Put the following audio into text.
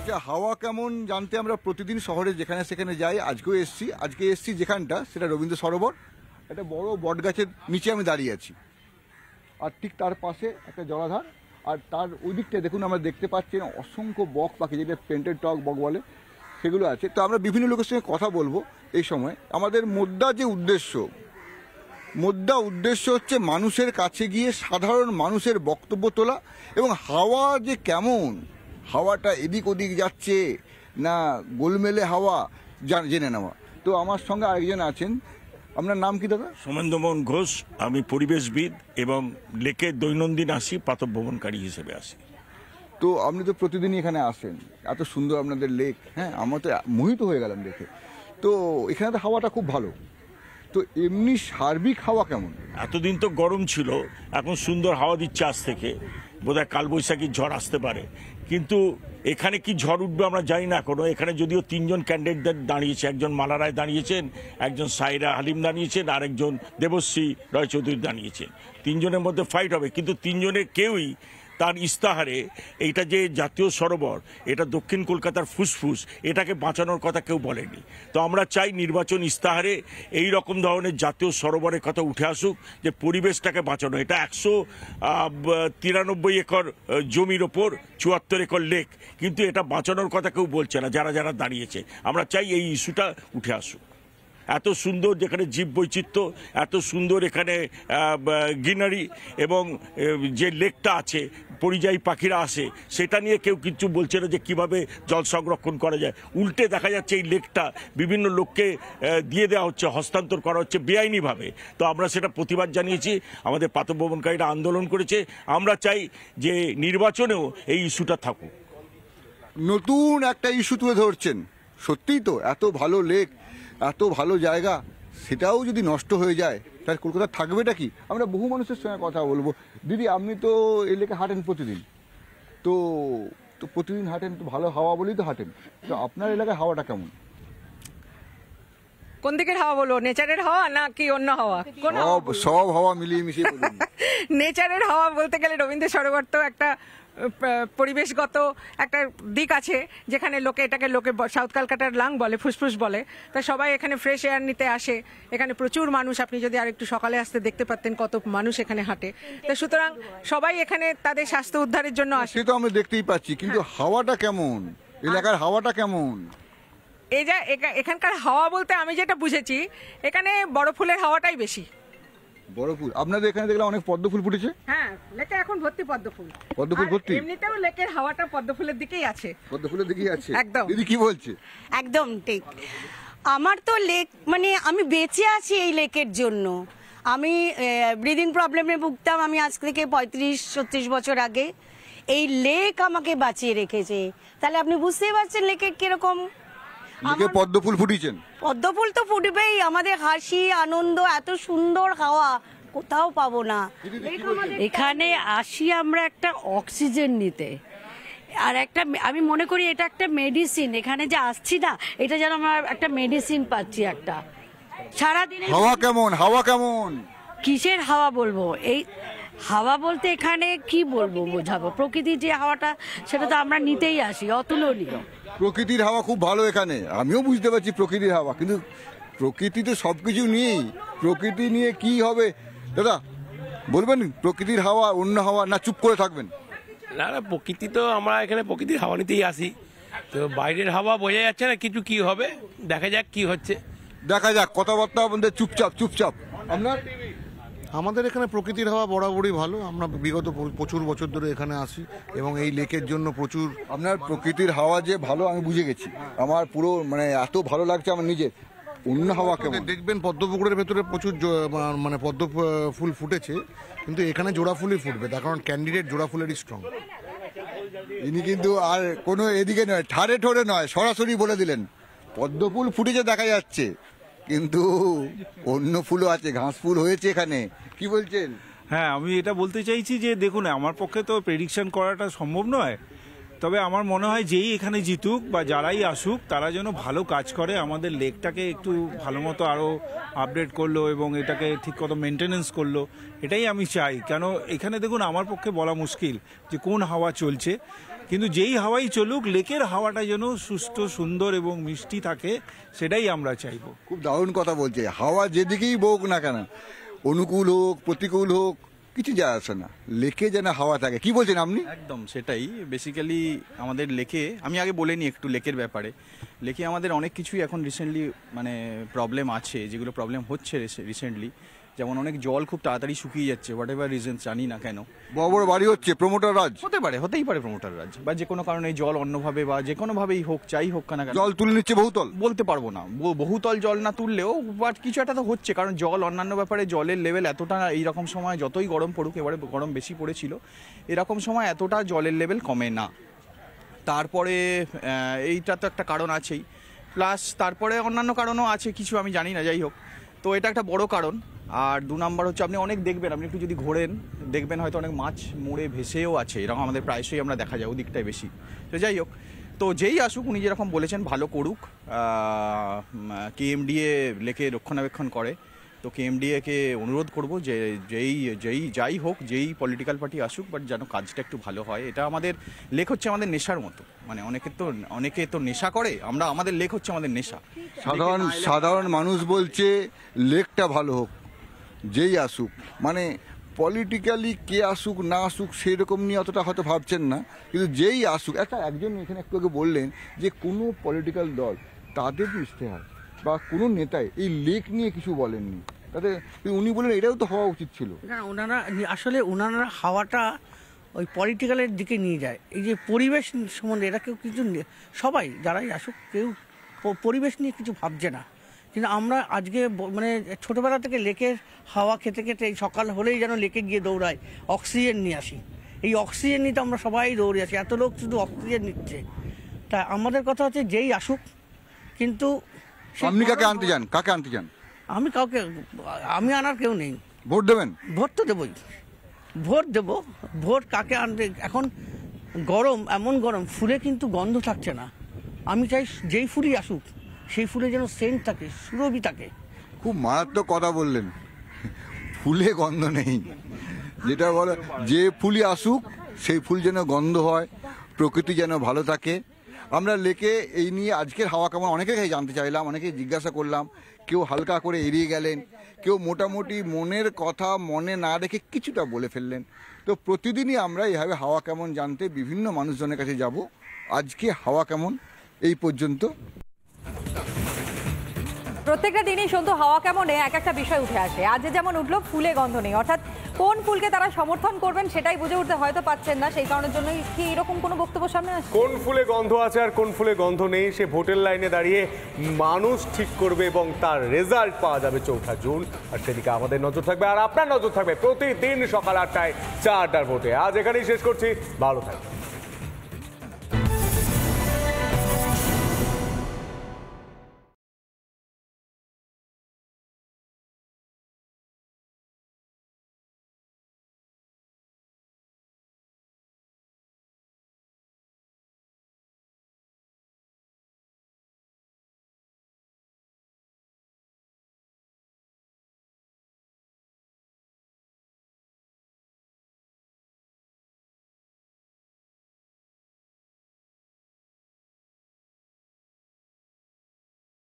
আচ্ছা, হাওয়া কেমন জানতে আমরা প্রতিদিন শহরে যেখানে সেখানে যাই। আজকে এসছি যেখানটা, সেটা রবীন্দ্র সরোবর। একটা বড় বট গাছের নিচে আমি দাঁড়িয়ে আছি, আর ঠিক তার পাশে একটা জলাধার, আর তার ওই দিকটা দেখুন আমরা দেখতে পাচ্ছি অসংখ্য বক পাখি, যেটা পেন্টেড টক বক বলে, সেগুলো আছে। তো আমরা বিভিন্ন লোকের সঙ্গে কথা বলবো এই সময়। আমাদের মোদ্দা উদ্দেশ্য হচ্ছে মানুষের কাছে গিয়ে সাধারণ মানুষের বক্তব্য তোলা, এবং হাওয়া যে কেমন, হাওয়াটা এদিক ওদিক যাচ্ছে না গোলমেলে হাওয়া জেনে নেওয়া। তো আমার সঙ্গে আরেকজন আছেন। আপনার নাম কি দাদা? সোমেন্দ্রমোহন ঘোষ। আমি পরিবেশবিদ এবং লেকে দৈনন্দিন আসি, প্রাতঃভ্রমণকারী হিসেবে আসি। তো আপনি তো প্রতিদিনই এখানে আসেন, এত সুন্দর আপনাদের লেক। হ্যাঁ, আমরা তো মোহিত হয়ে গেলাম দেখে। তো এখানে তো হাওয়াটা খুব ভালো। তো এমনি সার্বিক হাওয়া কেমন? এতদিন তো গরম ছিল, এখন সুন্দর হাওয়া দিচ্ছে। আজ থেকে বোধহয় কালবৈশাখীর ঝড় আসতে পারে, কিন্তু এখানে কি ঝড় উঠবে আমরা জানি না এখনো। এখানে যদিও তিনজন ক্যান্ডিডেট দাঁড়িয়েছে, একজন মালা রায় দাঁড়িয়েছেন, একজন সাইরা হালিম দাঁড়িয়েছেন, আর একজন দেবশ্রী রয়চৌধুরী দাঁড়িয়েছেন। তিনজনের মধ্যে ফাইট হবে, কিন্তু তিনজনের কেউই তার ইস্তাহারে এইটা যে জাতীয় সরোবর, এটা দক্ষিণ কলকাতার ফুসফুস, এটাকে বাঁচানোর কথা কেউ বলেনি। তো আমরা চাই নির্বাচন ইস্তাহারে এই রকম ধরনের জাতীয় সরোবরের কথা উঠে আসুক, যে পরিবেশটাকে বাঁচানো। এটা 193 একর জমির ওপর 74 একর লেক, কিন্তু এটা বাঁচানোর কথা কেউ বলছে না যারা যারা দাঁড়িয়েছে। আমরা চাই এই ইস্যুটা উঠে আসুক। এত সুন্দর যেখানে জীব বৈচিত্র্য, এত সুন্দর এখানে গ্রিনারি, এবং যে লেকটা আছে, পরিযায়ী পাখিরা আসে, সেটা নিয়ে কেউ কিছু বলছে না যে কিভাবে জল সংরক্ষণ করা যায়। উল্টে দেখা যাচ্ছে এই লেকটা বিভিন্ন লোককে দিয়ে দেওয়া হচ্ছে, হস্তান্তর করা হচ্ছে বেআইনিভাবে। তো আমরা সেটা প্রতিবাদ জানিয়েছি, আমাদের প্রাতঃভ্রমণকারীরা আন্দোলন করেছে। আমরা চাই যে নির্বাচনেও এই ইস্যুটা থাকুক। নতুন একটা ইস্যু তুলে ধরছেন। সত্যিই তো এত ভালো লেক, এত ভালো জায়গা, সেটাও যদি নষ্ট হয়ে যায় তাহলে কলকাতা থাকবেটা কি? আমরা বহু মানুষের সঙ্গে কথা বলবো। দিদি, আপনি তো এই লেকে হাঁটেন প্রতিদিন, তো প্রতিদিন হাঁটেন, তো ভালো হাওয়া বলেই তো হাঁটেন। তো আপনার এলাকায় হাওয়াটা কেমন? কোন দিকের হাওয়া বলবো? নেচারের হাওয়া না কি অন্য হাওয়া? সব হাওয়া মিলিয়ে মিশিয়ে বলুন। নেচারের হাওয়া বলতে গেলে রবীন্দ্র সরোবর তো একটা পরিবেশগত একটা দিক আছে, যেখানে লোকে সাউথ কলকাতার লাং বলে, ফুসফুস বলে। তা সবাই এখানে ফ্রেশ এয়ার নিতে আসে। এখানে প্রচুর মানুষ, আপনি যদি আর একটু সকালে আসতে দেখতে পারতেন কত মানুষ এখানে হাঁটে। তো সুতরাং সবাই এখানে তাদের স্বাস্থ্য উদ্ধারের জন্য আসে। সে তো আমি দেখতেই পাচ্ছি, কিন্তু হাওয়াটা কেমন, এলাকার হাওয়াটা কেমন? এই যা এখানকার হাওয়া বলতে আমি যেটা বুঝেছি, এখানে বড় ফুলের হাওয়াটাই বেশি। বড় ফুল? আপনাদের এখানে দেখলাম অনেক পদ্ম ফুল ফুটেছে। হ্যাঁ, লেকে এখন ভর্তি পদ্ম ফুল ভর্তি। এমনিতেও লেকের হাওয়াটা পদ্ম ফুলের দিকেই আছে। পদ্ম ফুলের দিকেই আছে একদম। দিদি কি বলছে? একদম ঠিক। আমার তো লেক, মানে আমি বেঁচে আছি এই লেকের জন্য। আমি ব্রিদিং প্রবলেমে ভুগতাম, আমি আজ থেকে 35-36 বছর আগে। এই লেক আমাকে বাঁচিয়ে রেখেছে। তাহলে আপনি বুঝতেই পারছেন লেকের কিরকম। লেকে পদ্ম ফুল ফুটিয়েছেন? পদ্ম ফুল তো ফুটবেই। আমাদের হাসি আনন্দ, এত সুন্দর হাওয়া কোথাও পাবো না। এখানে আসি আমরা একটা অক্সিজেন নিতে, আর একটা আমি মনে করি এটা একটা মেডিসিন। এখানে যে আসছি না, এটা যেন আমরা একটা মেডিসিন পাচ্ছি একটা সারাদিনে। হাওয়া কেমন? কিসের হাওয়া বলবো? এই হাওয়া বলতে এখানে কি বলবো, বোঝাবো? প্রকৃতির যে হাওয়াটা, সেটা তো আমরা নিতেই আসি, অতুলনীয়। প্রকৃতির হাওয়া খুব ভালো এখানে, আমিও বুঝতে পারছি প্রকৃতির হাওয়া, কিন্তু প্রকৃতি তো সবকিছু নিয়েই। প্রকৃতি নিয়ে কি হবে দাদা বলবেন? প্রকৃতির হাওয়া অন্য হাওয়া, না চুপ করে থাকবেন? না না, প্রকৃতি তো আমরা এখানে প্রকৃতির হাওয়া নিতেই আসি। তো বাইরের হাওয়া বোঝা যাচ্ছে না কিছু, কি হবে দেখা যাক কি হচ্ছে। দেখা যাক, কথাবার্তা আমাদের চুপচাপ। আমাদের এখানে প্রকৃতির হাওয়া বরাবরই ভালো। আমরা বিগত প্রচুর বছর ধরে এখানে আসি, এবং এই লেকের জন্য প্রচুর। আপনার প্রকৃতির হাওয়া যে ভালো আমি বুঝে গেছি, আমার পুরো মানে এত ভালো লাগছে আমার নিজের। অন্য হাওয়া কেমন? দেখবেন পদ্মপুকুরের ভেতরে প্রচুর মানে পদ্ম ফুল ফুটেছে, কিন্তু এখানে জোড়া ফুলই ফুটবে, তার কারণ ক্যান্ডিডেট জোড়া ফুলেরই স্ট্রং। ইনি কিন্তু আর কোনো এদিকে নয়, ঠাড়ে ঠোড়ে নয়, সরাসরি বলে দিলেন পদ্ম ফুল ফুটেছে দেখা যাচ্ছে, কিন্তু অন্য ফুলও আছে, ঘাস ফুল হয়েছে এখানে। কি বলছেন? হ্যাঁ, আমি এটা বলতে চাইছি যে দেখুন, আমার পক্ষে তো প্রেডিকশন করাটা সম্ভব নয়, তবে আমার মনে হয় যেই এখানে জিতুক বা যারাই আসুক, তারা যেন ভালো কাজ করে, আমাদের লেকটাকে একটু ভালো মতো আরও আপডেট করলো এবং এটাকে ঠিক মতো মেনটেনেন্স করলো, এটাই আমি চাই। কেন এখানে দেখুন, আমার পক্ষে বলা মুশকিল যে কোন হাওয়া চলছে। কিন্তু যেই হাওয়াই চলুক লেকের হাওয়াটা যেন সুষ্ঠু সুন্দর এবং মিষ্টি থাকে, সেটাই আমরা চাইবো। খুব দারুণ কথা বলছে। হাওয়া যেদিকেই বউক না কেন, অনুকূল হোক প্রতিকূল হোক কিছু যায় আসে না, লেকে যেন হাওয়া থাকে। কি বলছেন আপনি? একদম সেটাই। বেসিক্যালি আমাদের লেকে, আমি আগে বলে নিই একটু লেকের ব্যাপারে। লেকে আমাদের অনেক কিছুই এখন রিসেন্টলি মানে প্রবলেম আছে, যেগুলো প্রবলেম হচ্ছে রিসেন্টলি। যেমন অনেক জল খুব তাড়াতাড়ি শুকিয়ে যাচ্ছে, হোয়াট এভার রিজন জানি না কেন। বড় বড় বাড়ি হচ্ছে, প্রমোটার রাজ হতেই পারে প্রমোটার রাজ, বা যে কোনো কারণে জল অন্যভাবে বা যে কোনোভাবেই হোক, যাই হোক না কেন জল তুলে নিচ্ছে বহুতল। বলতে পারবো না, বহুতল জল না তুললেও বাট কিছু একটা তো হচ্ছে, কারণ জল অন্যান্য ব্যাপারে জলের লেভেল এতটা এইরকম সময়, যতই গরম পড়ুক, এবারে গরম বেশি পড়েছিল, এরকম সময় এতটা জলের লেভেল কমে না। তারপরে এইটা তো একটা কারণ আছেই, প্লাস তারপরে অন্যান্য কারণও আছে কিছু, আমি জানি না, যাই হোক। তো এটা একটা বড় কারণ। আর 2 নাম্বার হচ্ছে আপনি অনেক দেখবেন, আপনি একটু যদি ঘোরেন দেখবেন হয়তো অনেক মাছ মরে ভেসেও আছে, এরকম আমাদের প্রায়শই আমরা দেখা যায়, ওদিকটাই বেশি। তো যাই হোক, তো যেই আসুক উনি যেরকম বলেছেন ভালো করুক। কেএমডিএ লেকে রক্ষণাবেক্ষণ করে, তো কেএমডিএকে অনুরোধ করব যে যাই হোক, যেই পলিটিক্যাল পার্টি আসুক, বাট যেন কাজটা একটু ভালো হয়। এটা আমাদের লেক হচ্ছে আমাদের নেশার মতো, মানে অনেকে তো নেশা করে, আমাদের লেক হচ্ছে আমাদের নেশা। সাধারণ মানুষ বলছে লেকটা ভালো হোক, যেই আসুক, মানে পলিটিক্যালি কে আসুক না আসুক সেই রকম নিয়ে অতটা হয়তো ভাবছেন না, কিন্তু যেই আসুক। একজন এখানে একটু আগে বললেন যে কোনো পলিটিক্যাল দল তাদের ইশতেহার বা কোনো নেতাই এই লেক নিয়ে কিছু বলেননি, তাতে উনি বলেন এটাও তো হওয়া উচিত ছিল। না, ওনারা হাওয়াটা ওই পলিটিক্যালের দিকে নিয়ে যায়। এই যে পরিবেশ সম্বন্ধে এটা কেউ কিছু, সবাই যারাই আসুক কেউ পরিবেশ নিয়ে কিছু ভাবছে না। কিন্তু আমরা আজকে মানে ছোটোবেলা থেকে লেকের হাওয়া খেতে খেতে সকাল হলেই যেন লেকে গিয়ে দৌড়াই, অক্সিজেন নিয়ে আসি। এই অক্সিজেন নিতে আমরা সবাই দৌড়ে আছি, এত লোক শুধু অক্সিজেন নিচ্ছে। তা আমাদের কথা হচ্ছে যেই আসুক, কিন্তু আপনি কাকে আনতে চান? আমি আনার কেউ নেই। ভোট দেবেন? ভোট তো দেবই, ভোট কাকে আনবে? এখন গরম, এমন গরম, ফুলে কিন্তু গন্ধ থাকছে না। আমি চাই যেই ফুলই আসুক সেই ফুলে যেন সেন্ট থাকে, সুরভি থাকে। খুব মারাত্মক কথা বললেন, ফুলে গন্ধ নেই, যেটা বলে যে ফুলই আসুক সেই ফুল যেন গন্ধ হয়, প্রকৃতি যেন ভালো থাকে। আমরা লেকে এই নিয়ে আজকের হাওয়া কেমন অনেকে জানতে চাইলাম, অনেকে জিজ্ঞাসা করলাম, কেউ হালকা করে এড়িয়ে গেলেন, কেউ মোটামুটি মনের কথা মনে না রেখে কিছুটা বলে ফেললেন। তো প্রতিদিনই আমরা এইভাবে হাওয়া কেমন জানতে বিভিন্ন মানুষজনের কাছে যাব। আজকে হাওয়া কেমন এই পর্যন্ত। প্রত্যেকটা দিনই সন্তু হাওয়া কেমনে এক একটা বিষয় উঠে আসে। আজ যেমন উঠলো ফুলে গন্ধ নেই, অর্থাৎ কোন ফুলকে তারা সমর্থন করবেন সেটাই বুঝে উঠতে হয়তো পাচ্ছেন না, সেই কারণের জন্যই কি এরকম কোনো বক্তব্য সামনে আসছে? কোন ফুলে গন্ধ আছে আর কোন ফুলে গন্ধ নেই সে ভোটের লাইনে দাঁড়িয়ে মানুষ ঠিক করবে, এবং তার রেজাল্ট পাওয়া যাবে 4 জুন। আর সেদিকে আমাদের নজর থাকবে, আর আপনার নজর থাকবে প্রতিদিন সকাল 8টায় 4টার ভোটে। আজ এখানেই শেষ করছি, ভালো থাকবে।